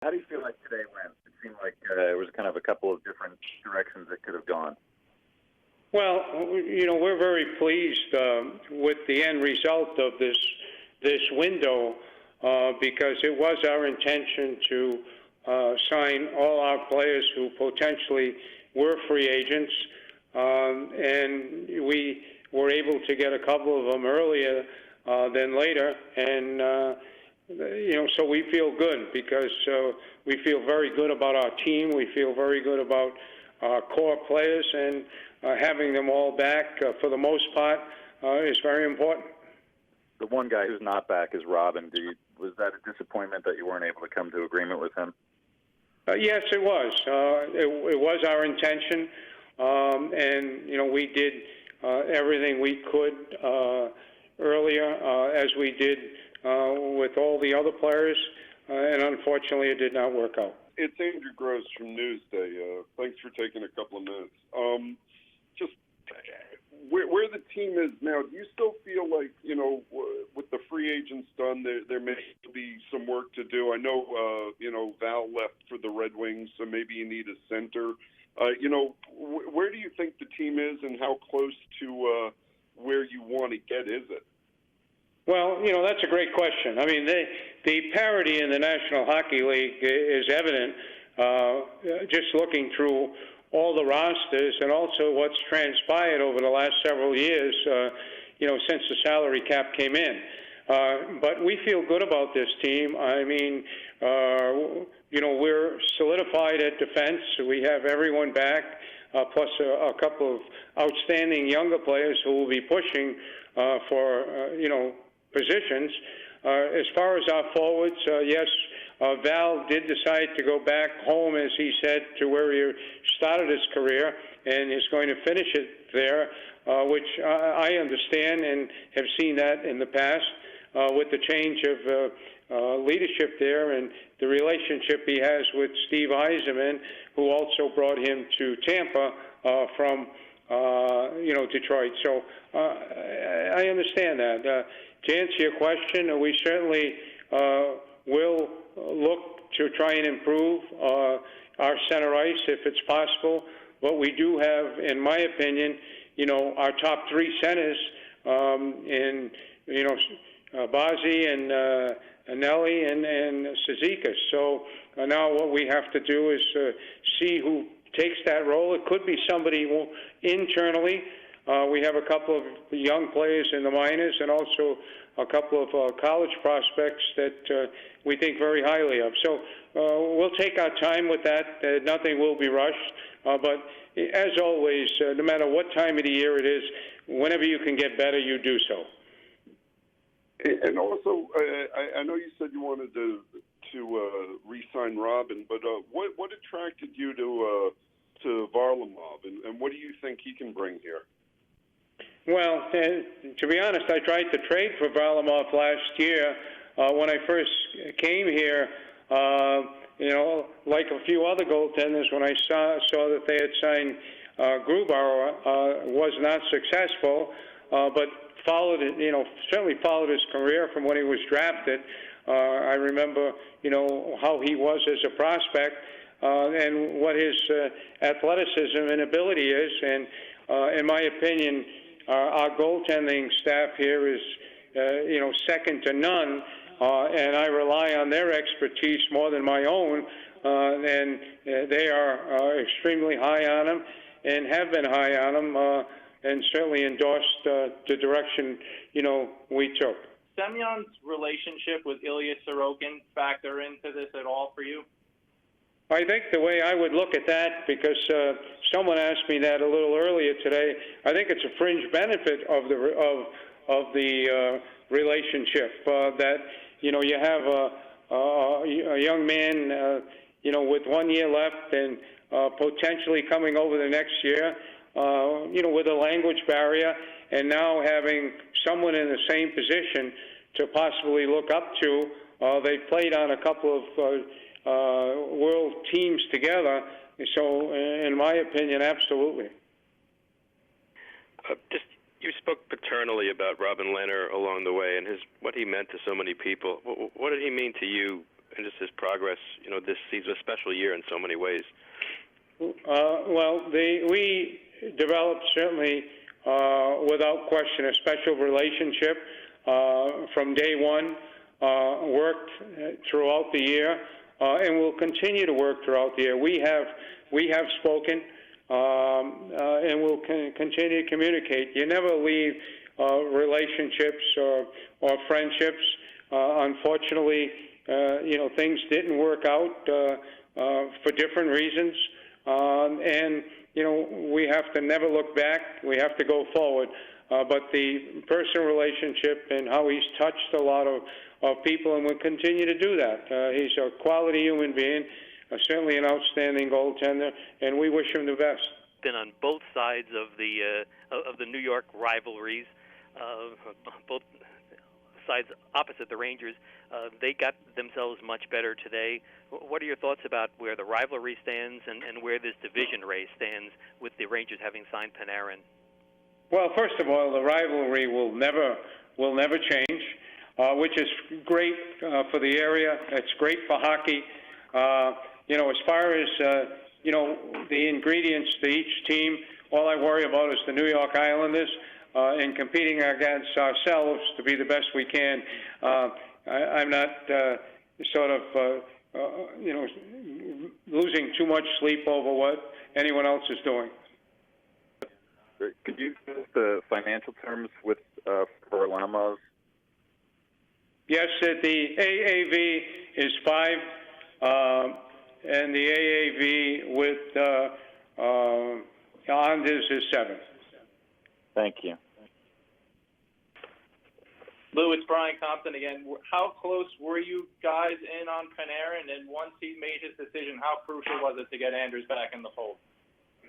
How do you feel like today went? It seemed like there was kind of a couple of different directions that could have gone. Well, we're very pleased with the end result of this window because it was our intention to sign all our players who potentially were free agents, and we were able to get a couple of them earlier than later, and so we feel good because we feel very good about our team. We feel very good about our core players, and having them all back for the most part is very important. The one guy who's not back is Robin. Was that a disappointment that you weren't able to come to agreement with him? Yes, it was. It was our intention, and we did everything we could earlier, as we did with all the other players, and unfortunately it did not work out. It's Andrew Gross from Newsday. Thanks for taking a couple of minutes. Just where the team is now, do you still feel like, with the free agents done, there may be some work to do? I know, Val left for the Red Wings, so maybe you need a center. Where do you think the team is, and how close to where you want to get is it? Well, that's a great question. I mean, the parity in the National Hockey League is evident just looking through all the rosters and also what's transpired over the last several years, since the salary cap came in. But we feel good about this team. I mean, we're solidified at defense. We have everyone back, plus a couple of outstanding younger players who will be pushing for, positions. As far as our forwards, yes, Val did decide to go back home, as he said, to where he started his career, and is going to finish it there, which I understand and have seen that in the past with the change of leadership there and the relationship he has with Steve Yzerman, who also brought him to Tampa from Detroit. So I understand that. To answer your question, we certainly will look to try and improve our center ice if it's possible. But we do have, in my opinion, our top three centers in Bazzi and Nelly and Cizikas. So now what we have to do is see who takes that role. It could be somebody internally. We have a couple of young players in the minors and also a couple of college prospects that we think very highly of. So we'll take our time with that. Nothing will be rushed. But as always, no matter what time of the year it is, whenever you can get better, you do so. And also, I know you said you wanted to re-sign Robin, but what attracted you to Varlamov, and what do you think he can bring here? Well, to be honest, I tried to trade for Varlamov last year when I first came here. Like a few other goaltenders, when I saw that they had signed Grubauer, was not successful, but followed it. Certainly followed his career from when he was drafted. I remember, how he was as a prospect and what his athleticism and ability is. And in my opinion, our goaltending staff here is, second to none, and I rely on their expertise more than my own, and they are extremely high on him and have been high on him, and certainly endorsed the direction, we took. Semyon's relationship with Ilya Sorokin factor into this at all for you? I think the way I would look at that, because someone asked me that a little earlier today, I think it's a fringe benefit of the relationship that you have a young man with 1 year left and potentially coming over the next year, with a language barrier, and now having someone in the same position to possibly look up to. They played on a couple of world teams together, so in my opinion, absolutely. You spoke paternally about Robin Lehner along the way and what he meant to so many people. What did he mean to you and just his progress, this season, a special year in so many ways? We developed certainly, without question, a special relationship from day one. Worked throughout the year, and will continue to work throughout the year. We have spoken, and we'll continue to communicate. You never leave relationships or friendships. Unfortunately, things didn't work out for different reasons, and we have to never look back. We have to go forward. But the personal relationship and how he's touched a lot of people, and will continue to do that. He's a quality human being, certainly an outstanding goaltender, and we wish him the best. Been on both sides of the New York rivalries, both sides opposite the Rangers. They got themselves much better today. What are your thoughts about where the rivalry stands and where this division race stands with the Rangers having signed Panarin? Well, first of all, the rivalry will never change, which is great for the area. It's great for hockey. As far as the ingredients to each team, all I worry about is the New York Islanders and competing against ourselves to be the best we can. I'm not losing too much sleep over what anyone else is doing. Could you give us the financial terms with for Lamos? Yes, the AAV is 5, and the AAV with Anders is 7. Thank you. Lou, it's Brian Compton again. How close were you guys in on Panarin? And once he made his decision, how crucial was it to get Anders back in the fold?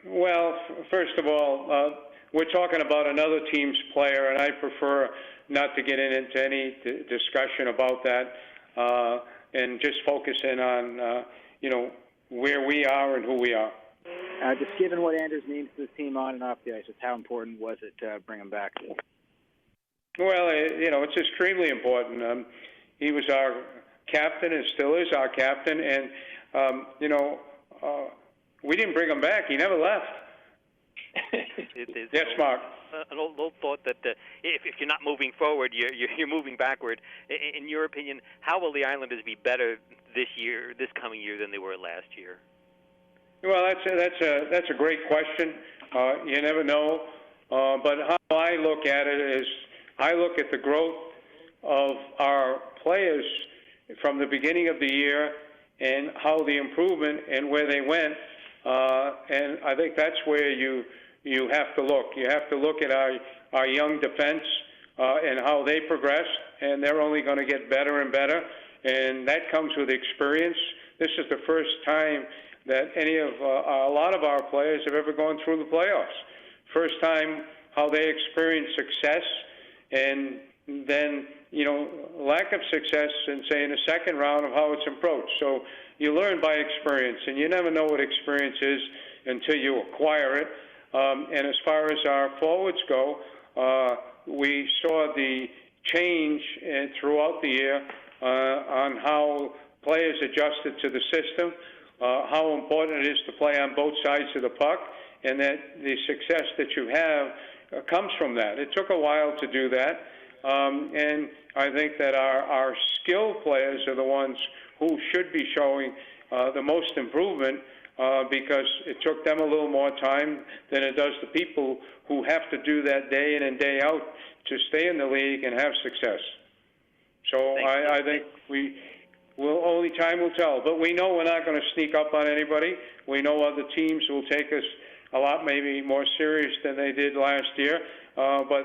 Well, first of all, we're talking about another team's player, and I prefer not to get into any discussion about that, and just focus in on, where we are and who we are. Just given what Anders means to this team on and off the ice, just how important was it to bring him back? Well, it's extremely important. He was our captain and still is our captain, and, we didn't bring him back. He never left. Yes, Mark. An old thought that if you're not moving forward, you're moving backward. In your opinion, how will the Islanders be better this coming year, than they were last year? Well, that's a great question. You never know. But how I look at it is, I look at the growth of our players from the beginning of the year and how the improvement and where they went. And I think that's where you have to look. You have to look at our young defense and how they progress, and they're only going to get better and better, and that comes with experience. This is the first time that a lot of our players have ever gone through the playoffs. First time how they experience success, and then lack of success, and say in the second round of how it's approached. So you learn by experience, and you never know what experience is until you acquire it. And as far as our forwards go, we saw the change throughout the year on how players adjusted to the system, how important it is to play on both sides of the puck, and that the success that you have comes from that. It took a while to do that, and I think that our skilled players are the ones who should be showing the most improvement, because it took them a little more time than it does the people who have to do that day in and day out to stay in the league and have success. So I think only time will tell. But we know we're not going to sneak up on anybody. We know other teams will take us a lot maybe more serious than they did last year. But,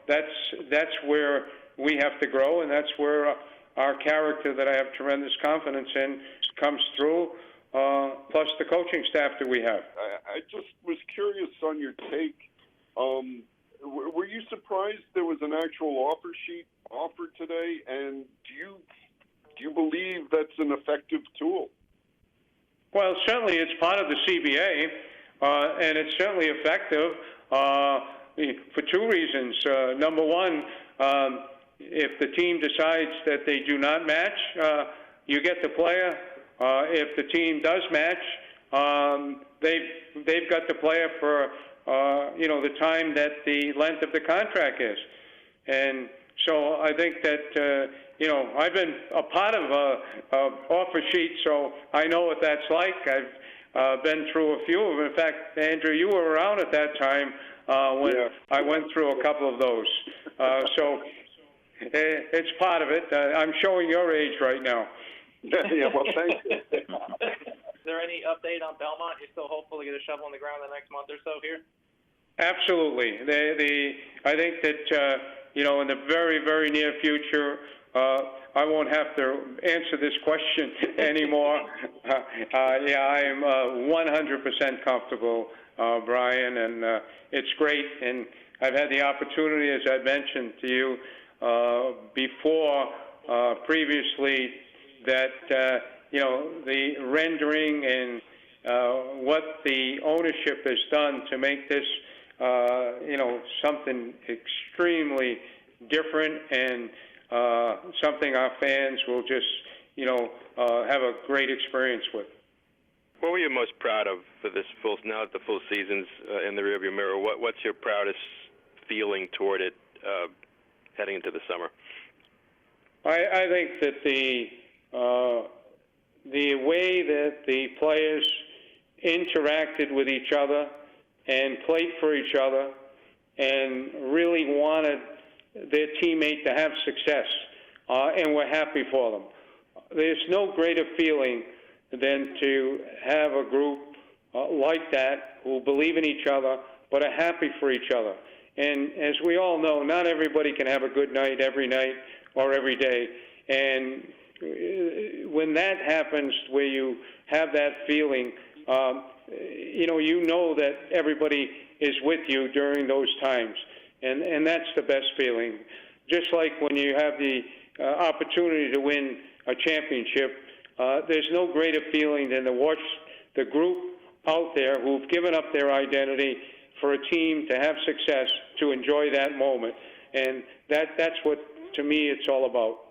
that's where we have to grow, and that's where our character that I have tremendous confidence in comes through, plus the coaching staff that we have. I just was curious on your take. Were you surprised there was an actual offer sheet offered today, and do you believe that's an effective tool? Well, certainly it's part of the CBA, and it's certainly effective for two reasons. Number one, if the team decides that they do not match, you get the player. If the team does match, they've got the player for the time that the length of the contract is, and so I think that I've been a part of offer sheet, so I know what that's like. I've been through a few of them. In fact, Andrew, you were around at that time when I went through a couple of those. So it's part of it. I'm showing your age right now. Yeah, well, thank you. Is there any update on Belmont? You're still hopeful to get a shovel in the ground the next month or so here? Absolutely. I think that in the very, very near future, I won't have to answer this question anymore. I am 100% comfortable, Brian, and it's great. And I've had the opportunity, as I mentioned to you before, previously, that the rendering and what the ownership has done to make this something extremely different and something our fans will just have a great experience with. What were you most proud of for this now that the full season's in the rearview mirror? What's your proudest feeling toward it heading into the summer? I think that the way that the players interacted with each other and played for each other and really wanted their teammate to have success, and we're happy for them. There's no greater feeling than to have a group like that who believe in each other but are happy for each other. And as we all know, not everybody can have a good night every night or every day. And when that happens, where you have that feeling, you know that everybody is with you during those times. And that's the best feeling. Just like when you have the opportunity to win a championship, there's no greater feeling than to watch the group out there who've given up their identity for a team to have success, to enjoy that moment. And that's what, to me, it's all about.